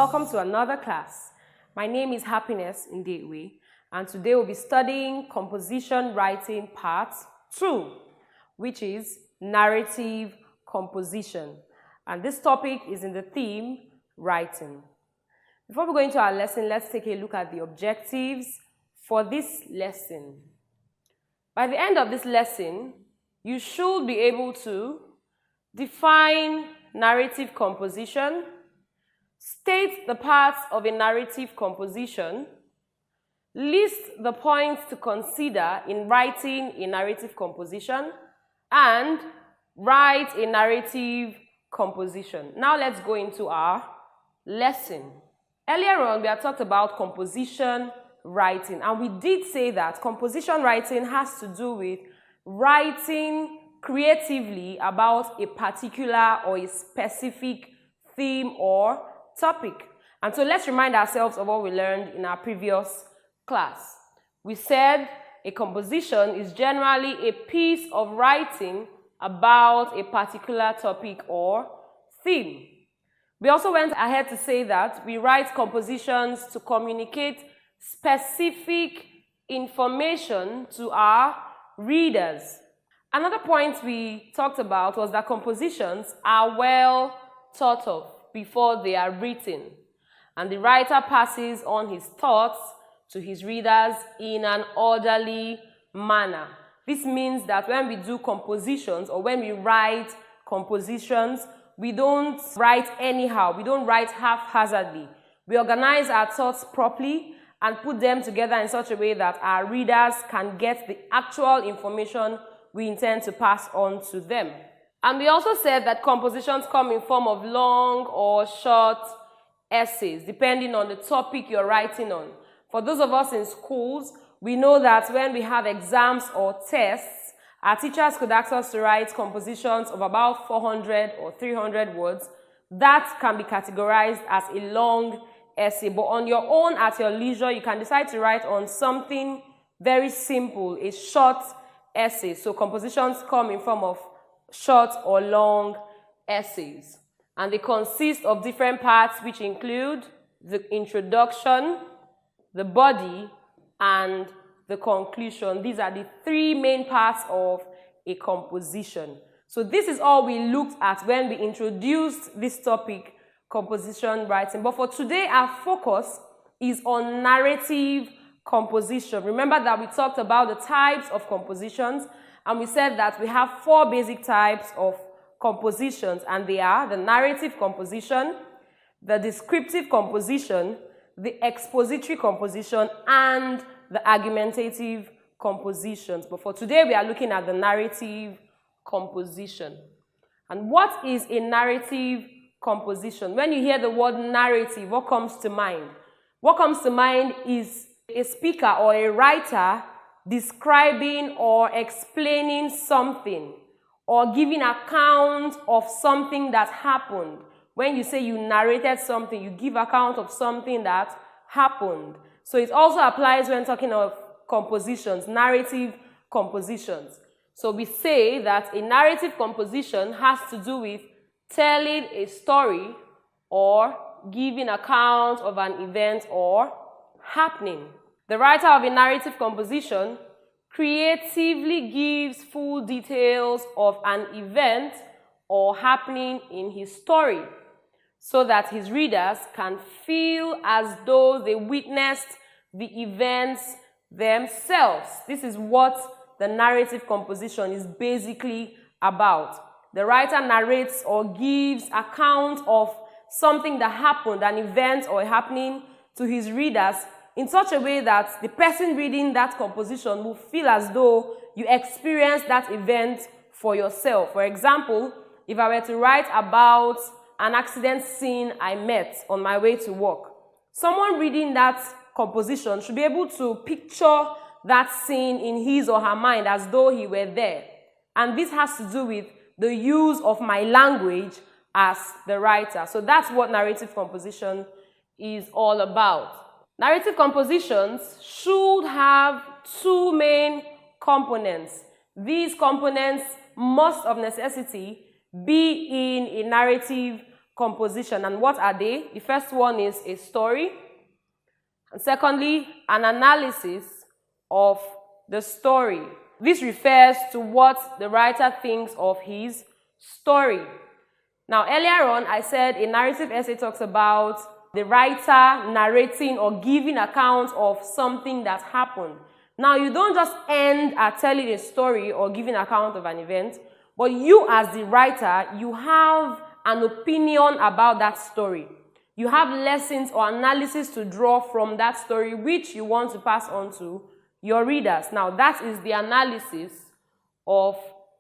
welcome to another class. My name is Happiness Ndewe, and today we'll be studying composition writing part 2, which is narrative composition. And this topic is in the theme writing. Before we go into our lesson, let's take a look at the objectives for this lesson. By the end of this lesson, you should be able to define narrative composition, state the parts of a narrative composition, list the points to consider in writing a narrative composition, and write a narrative composition. Now let's go into our lesson. Earlier on, we had talked about composition writing, and we did say that composition writing has to do with writing creatively about a particular or a specific theme or topic. And so let's remind ourselves of what we learned in our previous class. We said a composition is generally a piece of writing about a particular topic or theme. We also went ahead to say that we write compositions to communicate specific information to our readers. Another point we talked about was that compositions are well thought of before they are written, and the writer passes on his thoughts to his readers in an orderly manner. This means that when we do compositions or when we write compositions, we don't write anyhow, we don't write haphazardly. We organize our thoughts properly and put them together in such a way that our readers can get the actual information we intend to pass on to them. And we also said that compositions come in form of long or short essays, depending on the topic you're writing on. For those of us in schools, we know that when we have exams or tests, our teachers could ask us to write compositions of about 400 or 300 words. That can be categorized as a long essay. But on your own, at your leisure, you can decide to write on something very simple, a short essay. So compositions come in form of short or long essays, and they consist of different parts which include the introduction, the body, and the conclusion. These are the three main parts of a composition. So this is all we looked at when we introduced this topic, composition writing. But for today, our focus is on narrative composition. Remember that we talked about the types of compositions, and we said that we have 4 basic types of compositions, and they are the narrative composition, the descriptive composition, the expository composition, and the argumentative compositions. But for today, we are looking at the narrative composition. And what is a narrative composition? When you hear the word narrative, what comes to mind? What comes to mind is a speaker or a writer describing or explaining something or giving account of something that happened. When you say you narrated something, you give account of something that happened. So it also applies when talking of compositions, narrative compositions. So we say that a narrative composition has to do with telling a story or giving account of an event or happening. The writer of a narrative composition creatively gives full details of an event or happening in his story so that his readers can feel as though they witnessed the events themselves. This is what the narrative composition is basically about. The writer narrates or gives account of something that happened, an event or a happening, to his readers in such a way that the person reading that composition will feel as though you experienced that event for yourself. For example, if I were to write about an accident scene I met on my way to work, someone reading that composition should be able to picture that scene in his or her mind as though he were there. And this has to do with the use of my language as the writer. So that's what narrative composition is all about. Narrative compositions should have 2 main components. These components must of necessity be in a narrative composition. And what are they? The first one is a story. And secondly, an analysis of the story. This refers to what the writer thinks of his story. Now, earlier on, I said a narrative essay talks about the writer narrating or giving account of something that happened. Now, you don't just end at telling a story or giving account of an event, but you as the writer, you have an opinion about that story. You have lessons or analysis to draw from that story which you want to pass on to your readers. Now, that is the analysis of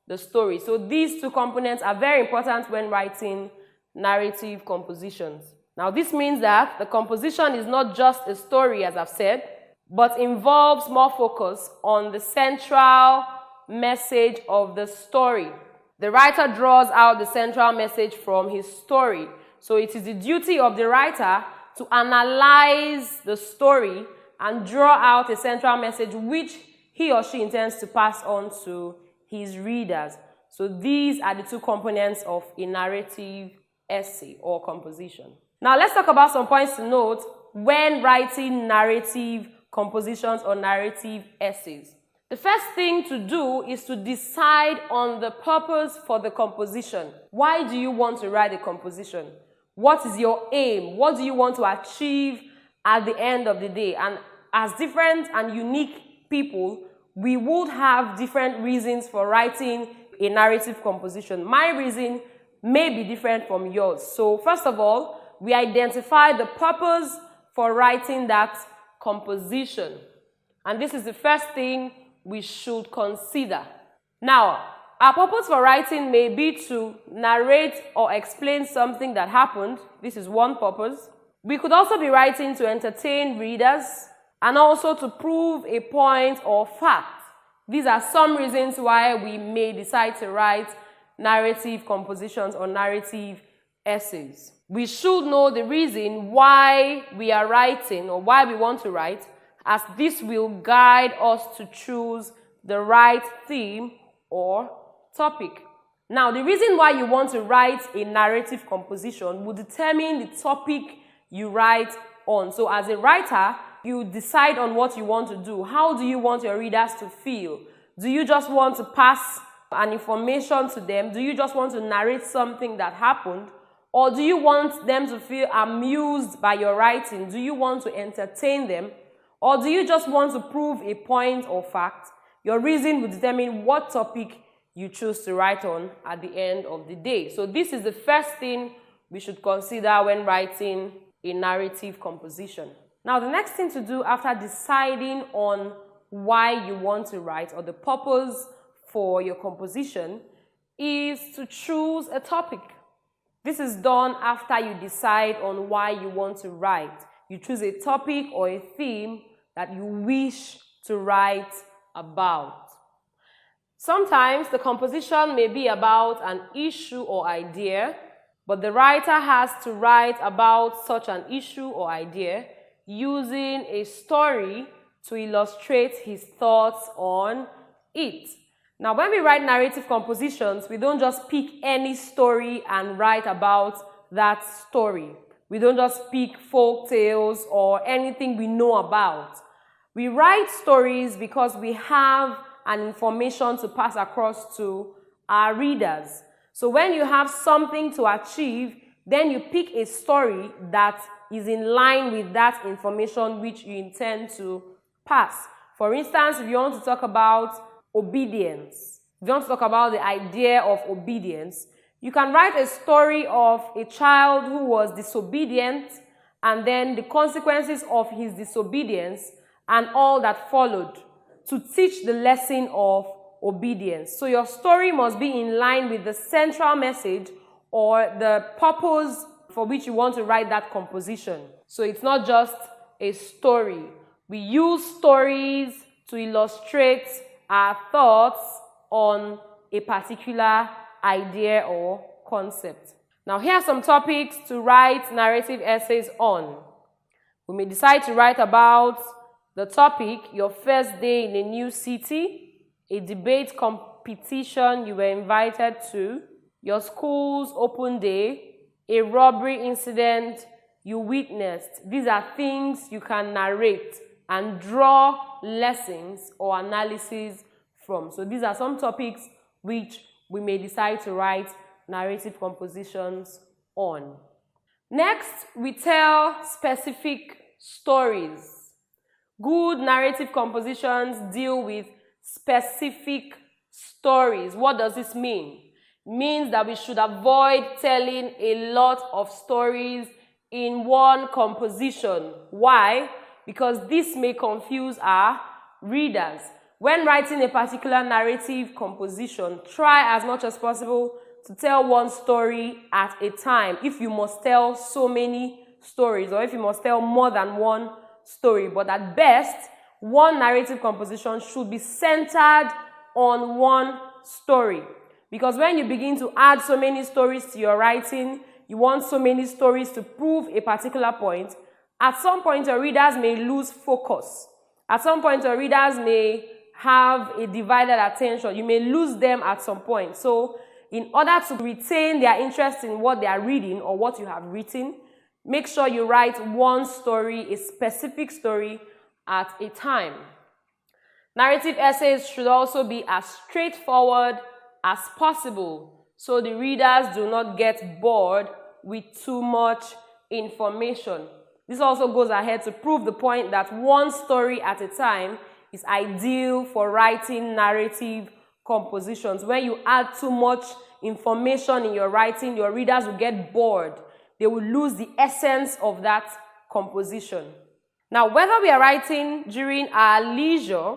the story. So these two components are very important when writing narrative compositions. Now, this means that the composition is not just a story, as I've said, but involves more focus on the central message of the story. The writer draws out the central message from his story. So it is the duty of the writer to analyze the story and draw out a central message which he or she intends to pass on to his readers. So these are the two components of a narrative essay or composition. Now let's talk about some points to note when writing narrative compositions or narrative essays. The first thing to do is to decide on the purpose for the composition. Why do you want to write a composition? What is your aim? What do you want to achieve at the end of the day? And as different and unique people, we would have different reasons for writing a narrative composition. My reason may be different from yours. So first of all, we identify the purpose for writing that composition. And this is the first thing we should consider. Now, our purpose for writing may be to narrate or explain something that happened. This is one purpose. We could also be writing to entertain readers and also to prove a point or fact. These are some reasons why we may decide to write narrative compositions or narrative essays. We should know the reason why we are writing or why we want to write, as this will guide us to choose the right theme or topic. Now, the reason why you want to write a narrative composition will determine the topic you write on. So as a writer, you decide on what you want to do. How do you want your readers to feel? Do you just want to pass an information to them? Do you just want to narrate something that happened? Or do you want them to feel amused by your writing? Do you want to entertain them? Or do you just want to prove a point or fact? Your reason will determine what topic you choose to write on at the end of the day. So this is the first thing we should consider when writing a narrative composition. Now, the next thing to do after deciding on why you want to write or the purpose for your composition is to choose a topic. This is done after you decide on why you want to write. You choose a topic or a theme that you wish to write about. Sometimes the composition may be about an issue or idea, but the writer has to write about such an issue or idea using a story to illustrate his thoughts on it. Now, when we write narrative compositions, we don't just pick any story and write about that story. We don't just pick folk tales or anything we know about. We write stories because we have an information to pass across to our readers. So when you have something to achieve, then you pick a story that is in line with that information which you intend to pass. For instance, if you want to talk about obedience, if you want to talk about the idea of obedience, you can write a story of a child who was disobedient and then the consequences of his disobedience and all that followed to teach the lesson of obedience. So your story must be in line with the central message or the purpose for which you want to write that composition. So it's not just a story. We use stories to illustrate our thoughts on a particular idea or concept. Now, here are some topics to write narrative essays on. We may decide to write about the topic, your first day in a new city, a debate competition you were invited to, your school's open day, a robbery incident you witnessed. These are things you can narrate and draw lessons or analysis from. So these are some topics which we may decide to write narrative compositions on. Next, we tell specific stories. Good narrative compositions deal with specific stories. What does this mean? It means that we should avoid telling a lot of stories in one composition. Why? Because this may confuse our readers. When writing a particular narrative composition, try as much as possible to tell one story at a time. If you must tell so many stories, or if you must tell more than one story, but at best, one narrative composition should be centered on one story. Because when you begin to add so many stories to your writing, you want so many stories to prove a particular point, at some point your readers may lose focus. At some point your readers may have a divided attention. You may lose them at some point. So in order to retain their interest in what they are reading or what you have written, make sure you write one story, a specific story at a time. Narrative essays should also be as straightforward as possible so the readers do not get bored with too much information. This also goes ahead to prove the point that one story at a time is ideal for writing narrative compositions. When you add too much information in your writing, your readers will get bored. They will lose the essence of that composition. Now, whether we are writing during our leisure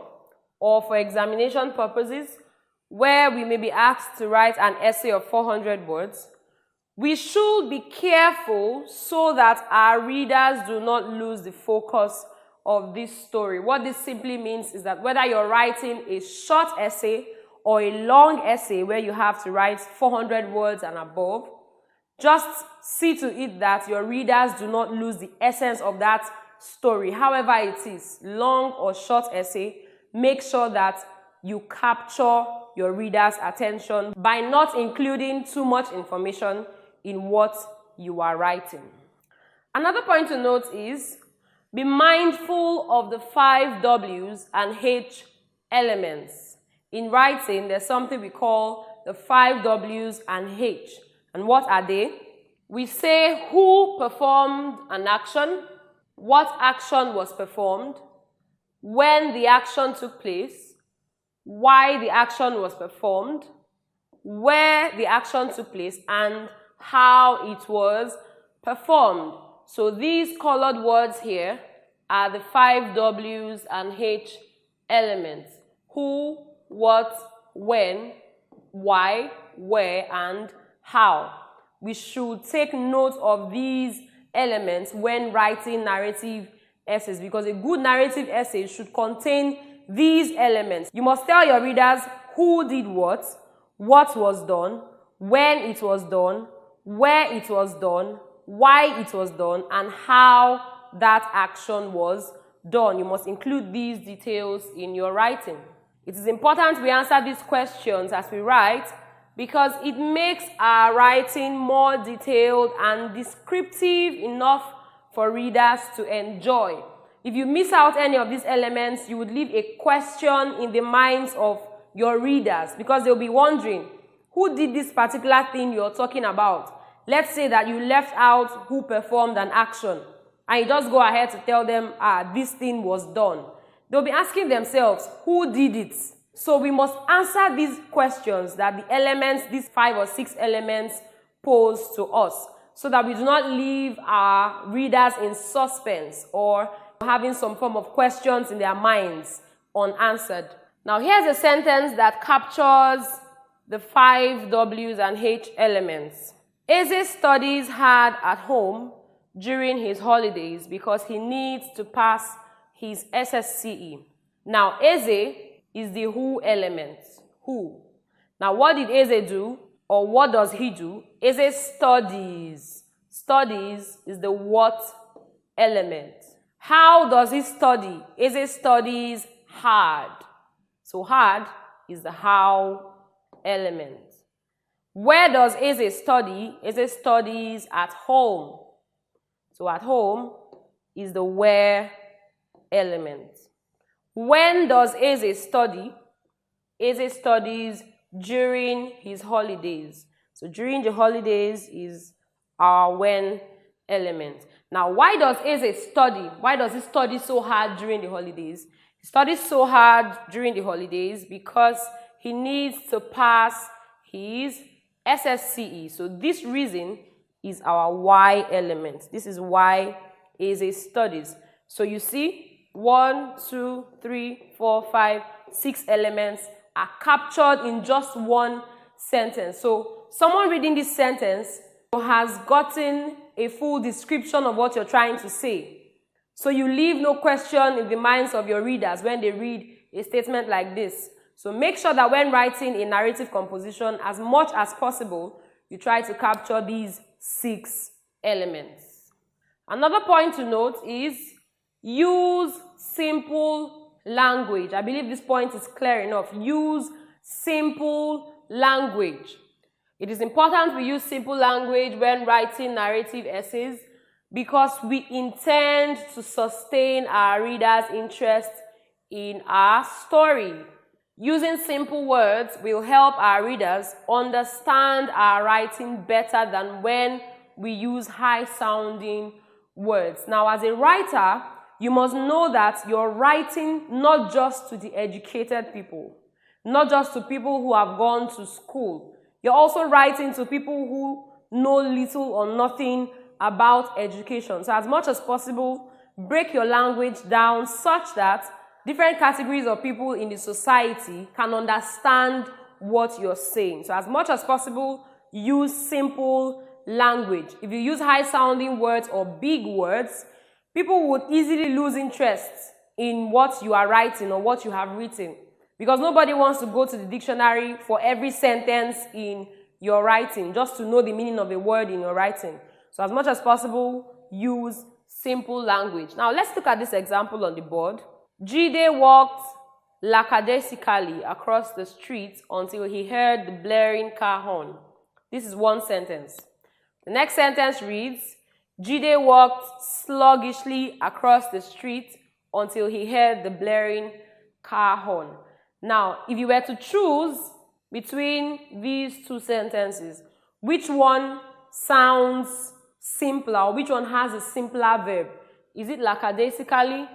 or for examination purposes, where we may be asked to write an essay of 400 words, we should be careful so that our readers do not lose the focus of this story. What this simply means is that whether you're writing a short essay or a long essay where you have to write 400 words and above, just see to it that your readers do not lose the essence of that story. However it is, long or short essay, make sure that you capture your readers' attention by not including too much information in what you are writing. Another point to note is be mindful of the 5 W's and H elements. In writing, there's something we call the 5 W's and H. And what are they? We say who performed an action, what action was performed, when the action took place, why the action was performed, where the action took place, and how it was performed. So these colored words here are the 5 W's and H elements. Who, what, when, why, where, and how. We should take note of these elements when writing narrative essays, because a good narrative essay should contain these elements. You must tell your readers who did what was done, when it was done, where it was done, why it was done, and how that action was done. You must include these details in your writing. It is important we answer these questions as we write because it makes our writing more detailed and descriptive enough for readers to enjoy. If you miss out any of these elements, you would leave a question in the minds of your readers because they'll be wondering, who did this particular thing you're talking about? Let's say that you left out who performed an action and you just go ahead to tell them, this thing was done. They'll be asking themselves, who did it? So we must answer these questions that the elements, these 5 or 6 elements, pose to us so that we do not leave our readers in suspense or having some form of questions in their minds unanswered. Now here's a sentence that captures the 5 W's and H elements. Eze studies hard at home during his holidays because he needs to pass his SSCE. Now Eze is the who element. Who. Now what did Eze do, or what does he do? Eze studies. Studies is the what element. How does he study? Eze studies hard. So hard is the how element. Where does Eze study? Eze studies at home. So at home is the where element. When does Eze study? Eze studies during his holidays. So during the holidays is our when element. Now, why does Eze study? Why does he study so hard during the holidays? He studies so hard during the holidays because he needs to pass his SSCE. So this reason is our why element. This is why Eze studies. So you see, 1, 2, 3, 4, 5, 6 elements are captured in just one sentence. So someone reading this sentence has gotten a full description of what you're trying to say. So you leave no question in the minds of your readers when they read a statement like this. So make sure that when writing a narrative composition, as much as possible, you try to capture these 6 elements. Another point to note is use simple language. I believe this point is clear enough. Use simple language. It is important we use simple language when writing narrative essays because we intend to sustain our readers' interest in our story. Using simple words will help our readers understand our writing better than when we use high-sounding words. Now, as a writer, you must know that you're writing not just to the educated people, not just to people who have gone to school. You're also writing to people who know little or nothing about education. So as much as possible, break your language down such that different categories of people in the society can understand what you're saying. So as much as possible, use simple language. If you use high-sounding words or big words, people would easily lose interest in what you are writing or what you have written because nobody wants to go to the dictionary for every sentence in your writing just to know the meaning of a word in your writing. So as much as possible, use simple language. Now let's look at this example on the board. Jide walked lackadaisically across the street until he heard the blaring car horn. This is one sentence. The next sentence reads, Jide walked sluggishly across the street until he heard the blaring car horn. Now, if you were to choose between these two sentences, which one sounds simpler or which one has a simpler verb? Is it lackadaisically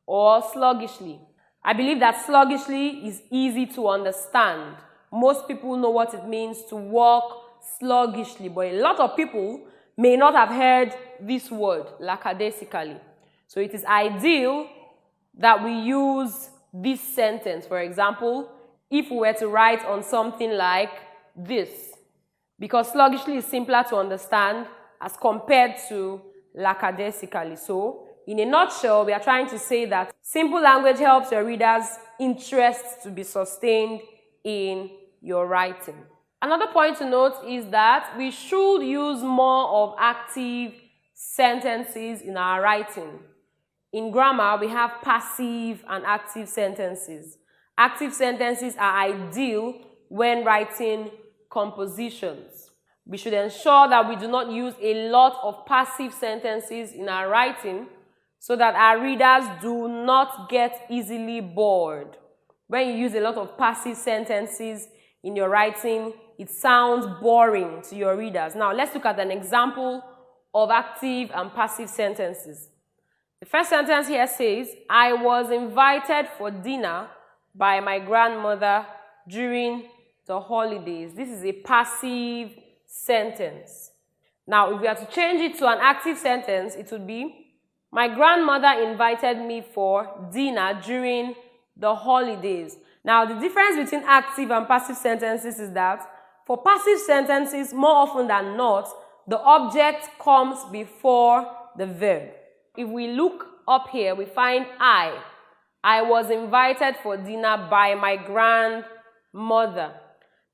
or sluggishly? I believe that sluggishly is easy to understand. Most people know what it means to walk sluggishly, but a lot of people may not have heard this word, lackadaisically. So it is ideal that we use this sentence. For example, if we were to write on something like this, because sluggishly is simpler to understand as compared to lackadaisically. So, in a nutshell, we are trying to say that simple language helps your readers' interest to be sustained in your writing. Another point to note is that we should use more of active sentences in our writing. In grammar, we have passive and active sentences. Active sentences are ideal when writing compositions. We should ensure that we do not use a lot of passive sentences in our writing so that our readers do not get easily bored. When you use a lot of passive sentences in your writing, it sounds boring to your readers. Now, let's look at an example of active and passive sentences. The first sentence here says, I was invited for dinner by my grandmother during the holidays. This is a passive sentence. Now, if we are to change it to an active sentence, it would be, my grandmother invited me for dinner during the holidays. Now, the difference between active and passive sentences is that for passive sentences, more often than not, the object comes before the verb. If we look up here, we find I. I was invited for dinner by my grandmother.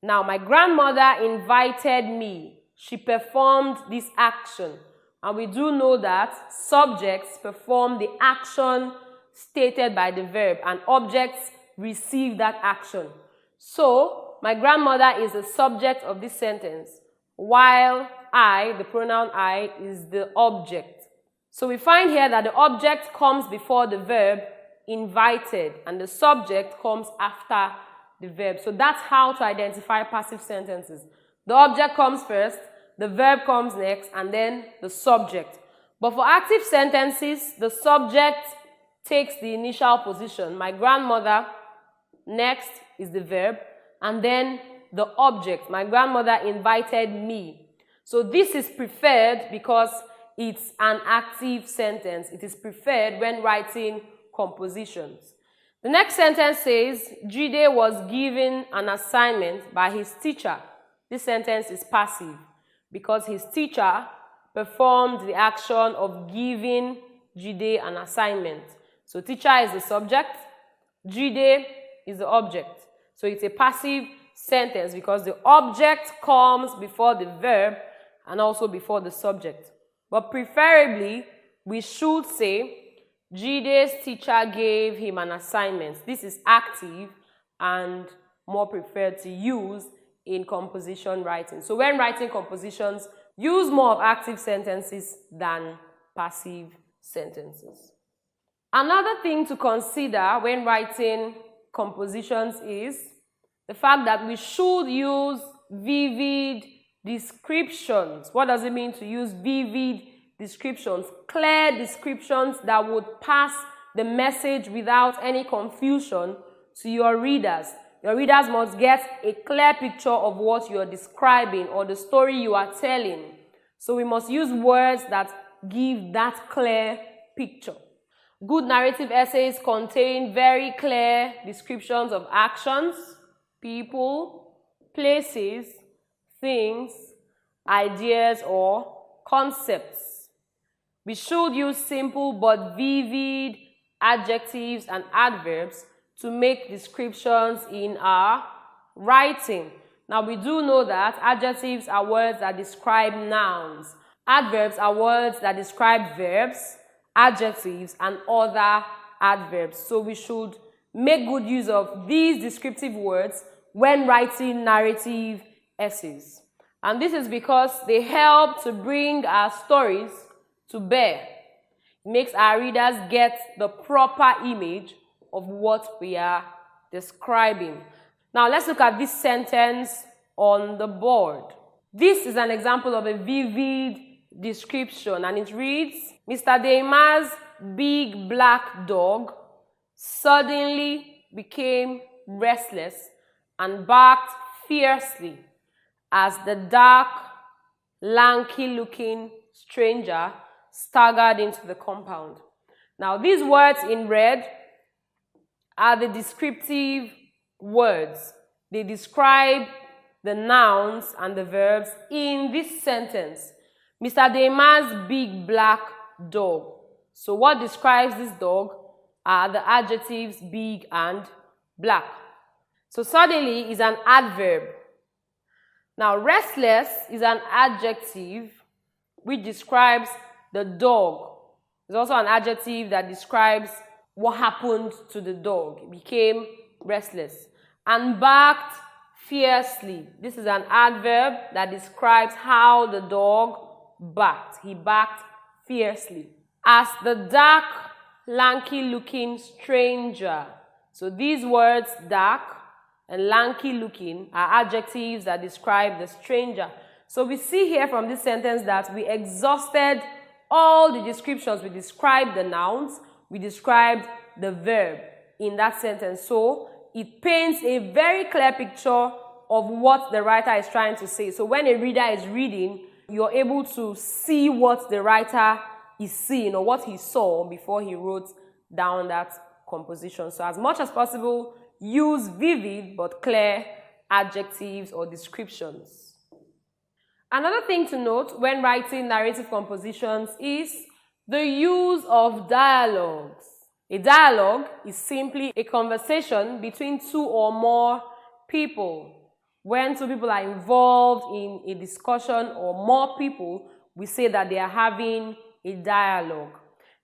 Now, my grandmother invited me. She performed this action. And we do know that subjects perform the action stated by the verb and objects receive that action. So, my grandmother is the subject of this sentence, while I, the pronoun I, is the object. So we find here that the object comes before the verb invited and the subject comes after the verb. So that's how to identify passive sentences. The object comes first, the verb comes next, and then the subject. But for active sentences, the subject takes the initial position. My grandmother, next is the verb, and then the object. My grandmother invited me. So this is preferred because it's an active sentence. It is preferred when writing compositions. The next sentence says, Jide was given an assignment by his teacher. This sentence is passive because his teacher performed the action of giving Jide an assignment. So teacher is the subject, Jide is the object. So it's a passive sentence because the object comes before the verb and also before the subject. But preferably, we should say, Jide's teacher gave him an assignment. This is active and more preferred to use in composition writing. So when writing compositions, use more of active sentences than passive sentences. Another thing to consider when writing compositions is the fact that we should use vivid descriptions. What does it mean to use vivid descriptions? Clear descriptions that would pass the message without any confusion to your readers. Your readers must get a clear picture of what you are describing or the story you are telling. So we must use words that give that clear picture. Good narrative essays contain very clear descriptions of actions, people, places, things, ideas, or concepts. We should use simple but vivid adjectives and adverbs to make descriptions in our writing. Now, we do know that adjectives are words that describe nouns. Adverbs are words that describe verbs, adjectives, and other adverbs. So we should make good use of these descriptive words when writing narrative essays. And this is because they help to bring our stories to bear. It makes our readers get the proper image of what we are describing. Now let's look at this sentence on the board. This is an example of a vivid description and it reads, Mr. Deima's big black dog suddenly became restless and barked fiercely as the dark, lanky-looking stranger staggered into the compound. Now, these words in red are the descriptive words. They describe the nouns and the verbs in this sentence. Mr. Deima's big black dog. So what describes this dog are the adjectives big and black. So suddenly is an adverb. Now restless is an adjective which describes the dog. It's also an adjective that describes what happened to the dog. It became restless. And barked fiercely. This is an adverb that describes how the dog barked. He barked fiercely. As the dark, lanky-looking stranger. So these words, dark and lanky-looking, are adjectives that describe the stranger. So we see here from this sentence that we exhausted all the descriptions. We described the nouns, we described the verb in that sentence. So it paints a very clear picture of what the writer is trying to say. So when a reader is reading, you're able to see what the writer is seeing or what he saw before he wrote down that composition. So as much as possible, use vivid but clear adjectives or descriptions. Another thing to note when writing narrative compositions is the use of dialogues. A dialogue is simply a conversation between two or more people. When two people are involved in a discussion or more people, we say that they are having a dialogue.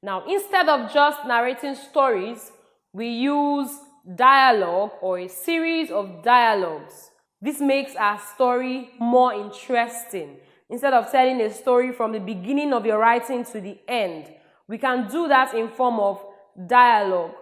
Now, instead of just narrating stories, we use dialogue or a series of dialogues This makes our story more interesting. Instead of telling a story from the beginning of your writing to the end, we can do that in form of dialogue.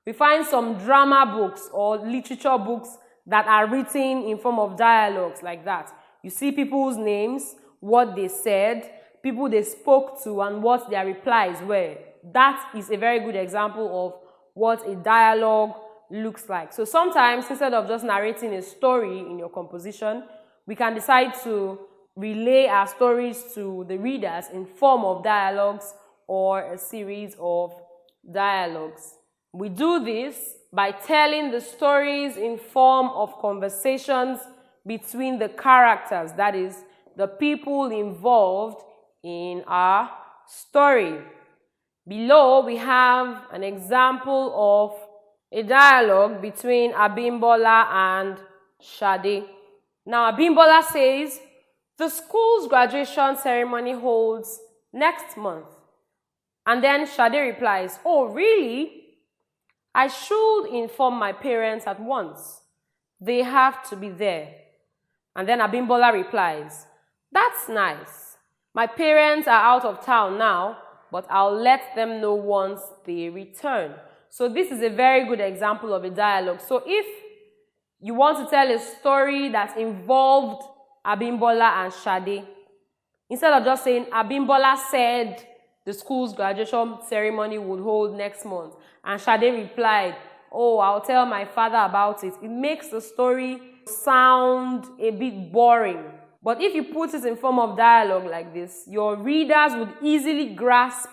We find some drama books or literature books that are written in form of dialogues like that. You see people's names, what they said, people they spoke to, and what their replies were. That is a very good example of what a dialogue looks like. So sometimes, instead of just narrating a story in your composition, we can decide to relay our stories to the readers in form of dialogues or a series of dialogues. We do this by telling the stories in form of conversations between the characters, that is, the people involved in our story. Below, we have an example of a dialogue between Abimbola and Shade. Now, Abimbola says, the school's graduation ceremony holds next month. And then Shade replies, oh, really? I should inform my parents at once. They have to be there. And then Abimbola replies, that's nice. My parents are out of town now, but I'll let them know once they return. So this is a very good example of a dialogue. So if you want to tell a story that involved Abimbola and Shade, instead of just saying Abimbola said the school's graduation ceremony would hold next month, and Shade replied, oh, I'll tell my father about it, it makes the story sound a bit boring. But if you put it in form of dialogue like this, your readers would easily grasp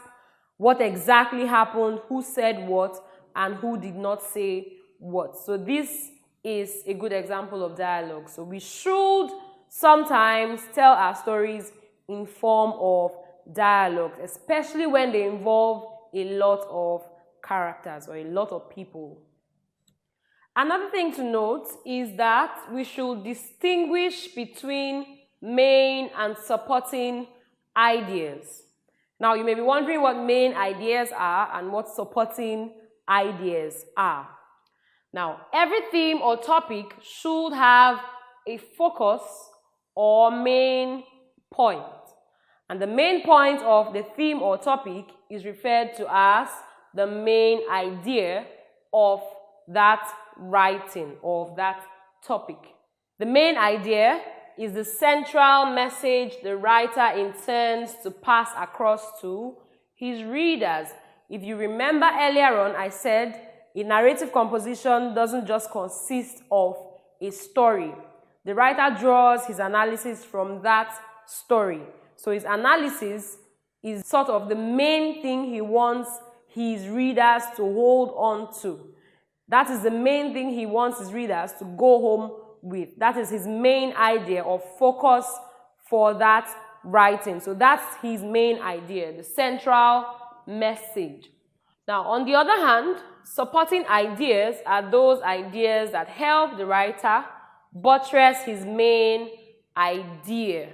what exactly happened, who said what, and who did not say what. So this is a good example of dialogue. So we should sometimes tell our stories in form of dialogue, especially when they involve a lot of characters or a lot of people. Another thing to note is that we should distinguish between main and supporting ideas. Now, you may be wondering what main ideas are and what supporting ideas are. Now, every theme or topic should have a focus or main point. And the main point of the theme or topic is referred to as the main idea of that writing or of that topic. The main idea is the central message the writer intends to pass across to his readers. If you remember earlier on, I said a narrative composition doesn't just consist of a story. The writer draws his analysis from that story. So his analysis is sort of the main thing he wants his readers to hold on to. That is the main thing he wants his readers to go home with. That is his main idea or focus for that writing. So that's his main idea, the central message. Now, on the other hand, supporting ideas are those ideas that help the writer buttress his main idea.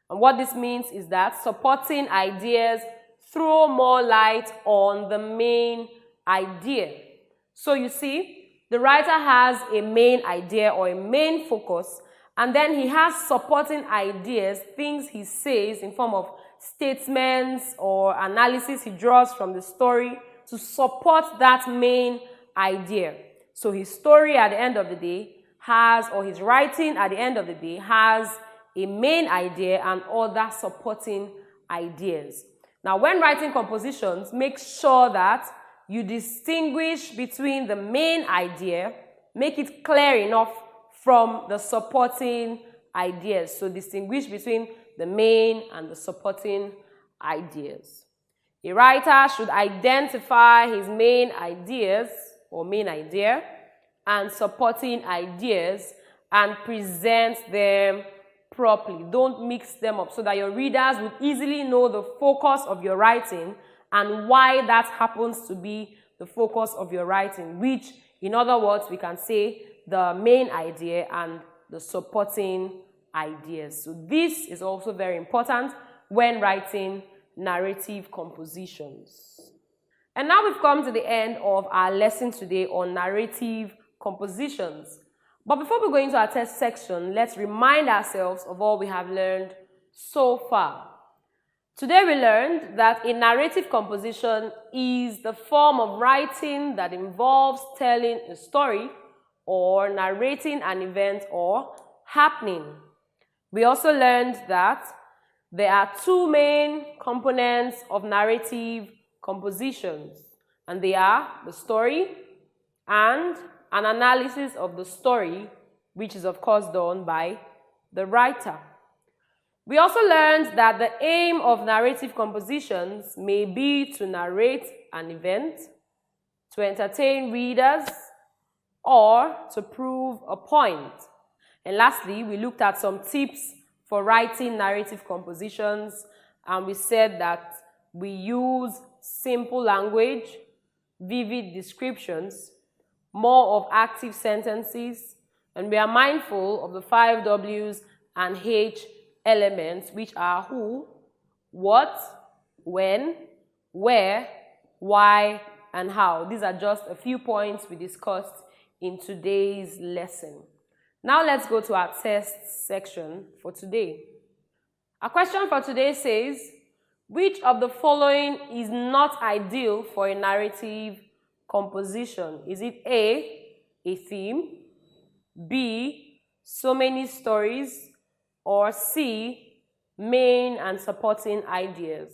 And what this means is that supporting ideas throw more light on the main idea. So you see, the writer has a main idea or a main focus, and then he has supporting ideas, things he says in form of statements or analysis he draws from the story to support that main idea. So his story at the end of the day has, or his writing at the end of the day has a main idea and other supporting ideas. Now, when writing compositions, make sure that you distinguish between the main idea, make it clear enough from the supporting ideas. So distinguish between the main and the supporting ideas. A writer should identify his main ideas or main idea and supporting ideas and present them properly. Don't mix them up so that your readers would easily know the focus of your writing and why that happens to be the focus of your writing, which, in other words, we can say the main idea and the supporting ideas. So this is also very important when writing narrative compositions. And now we've come to the end of our lesson today on narrative compositions. But before we go into our test section, let's remind ourselves of all we have learned so far. Today we learned that a narrative composition is the form of writing that involves telling a story or narrating an event or happening. We also learned that there are two main components of narrative compositions, and they are the story and an analysis of the story, which is of course done by the writer. We also learned that the aim of narrative compositions may be to narrate an event, to entertain readers, or to prove a point. And lastly, we looked at some tips for writing narrative compositions, and we said that we use simple language, vivid descriptions, more of active sentences, and we are mindful of the 5 W's and H elements, which are who, what, when, where, why, and how. These are just a few points we discussed in today's lesson. Now let's go to our test section for today. Our question for today says, which of the following is not ideal for a narrative composition? Is it A, theme, B, so many stories, or C, main and supporting ideas?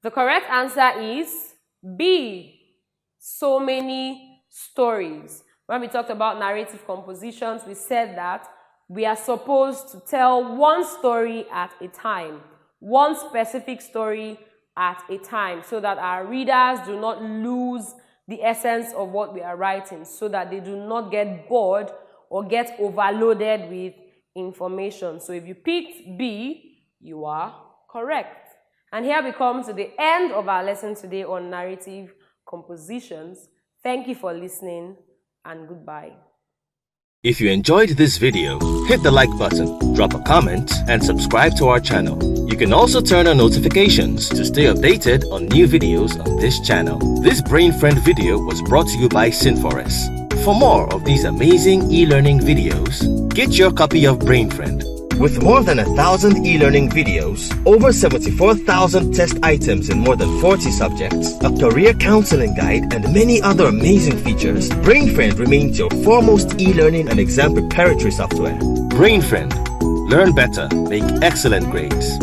The correct answer is B, so many stories. When we talked about narrative compositions, we said that we are supposed to tell one story at a time, one specific story at a time, so that our readers do not lose the essence of what we are writing, so that they do not get bored or get overloaded with information. So if you picked B, you are correct. And here we come to the end of our lesson today on narrative compositions. Thank you for listening, and goodbye. If you enjoyed this video, hit the like button, drop a comment, and subscribe to our channel. You can also turn on notifications to stay updated on new videos on this channel. This Brain Friend video was brought to you by Synforest. For more of these amazing e-learning videos, get your copy of Brain Friend. With more than 1,000 e-learning videos, over 74,000 test items in more than 40 subjects, a career counseling guide, and many other amazing features, Brain Friend remains your foremost e-learning and exam preparatory software. Brain Friend. Learn better, make excellent grades.